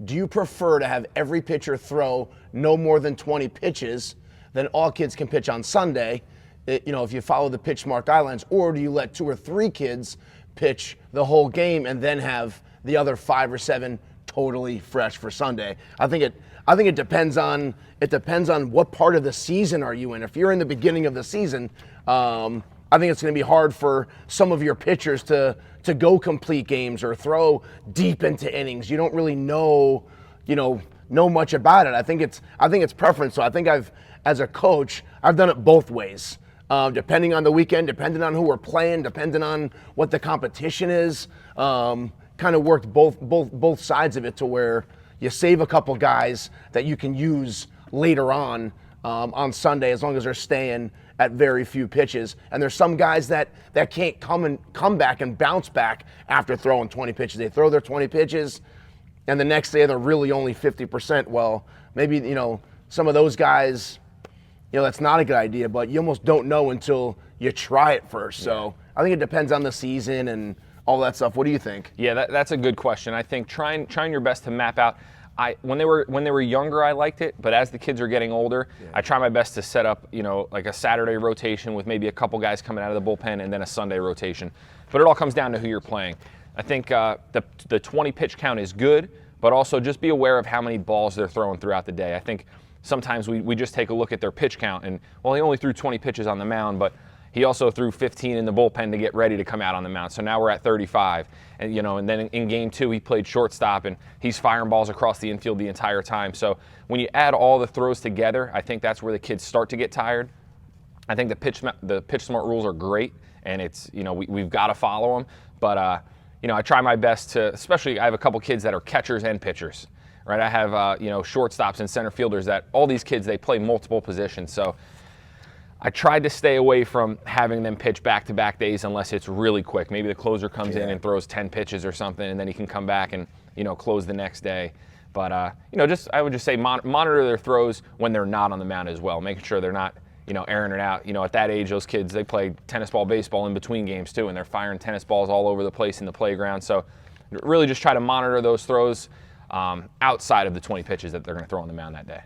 do you prefer to have every pitcher throw no more than 20 pitches, then all kids can pitch on Sunday, if you follow the pitch smart guidelines, or do you let 2 or 3 kids pitch the whole game and then have the other 5 or 7 totally fresh for Sunday? I think it depends on what part of the season are you in. If you're in the beginning of the season, I think it's going to be hard for some of your pitchers to go complete games or throw deep into innings. You don't really know much about it. I think it's preference. So I think as a coach, I've done it both ways. Depending on the weekend, depending on who we're playing, depending on what the competition is, kind of worked both sides of it to where you save a couple guys that you can use later on Sunday, as long as they're staying at very few pitches. And there's some guys that can't come back and bounce back after throwing 20 pitches. They throw their 20 pitches, and the next day they're really only 50%. Well, maybe some of those guys, that's not a good idea, but you almost don't know until you try it first. So I think it depends on the season and all that stuff. What do you think? Yeah, that's a good question. I think trying your best to map out. When they were younger, I liked it, but as the kids are getting older, I try my best to set up, like a Saturday rotation with maybe a couple guys coming out of the bullpen and then a Sunday rotation. But it all comes down to who you're playing. I think the 20 pitch count is good, but also just be aware of how many balls they're throwing throughout the day. I think sometimes we just take a look at their pitch count and, well, he only threw 20 pitches on the mound, but he also threw 15 in the bullpen to get ready to come out on the mound. So now we're at 35. And and then in game 2, he played shortstop and he's firing balls across the infield the entire time. So when you add all the throws together, I think that's where the kids start to get tired. I think the pitch smart rules are great, and it's, we've got to follow them. But, I try my best to, especially I have a couple kids that are catchers and pitchers, right? I have, shortstops and center fielders that all these kids, they play multiple positions. So I tried to stay away from having them pitch back-to-back days unless it's really quick. Maybe the closer comes in and throws 10 pitches or something, and then he can come back and, close the next day. But, I would just say monitor their throws when they're not on the mound as well, making sure they're not, airing it out. At that age, those kids, they play tennis ball, baseball in between games too, and they're firing tennis balls all over the place in the playground. So really just try to monitor those throws outside of the 20 pitches that they're going to throw on the mound that day.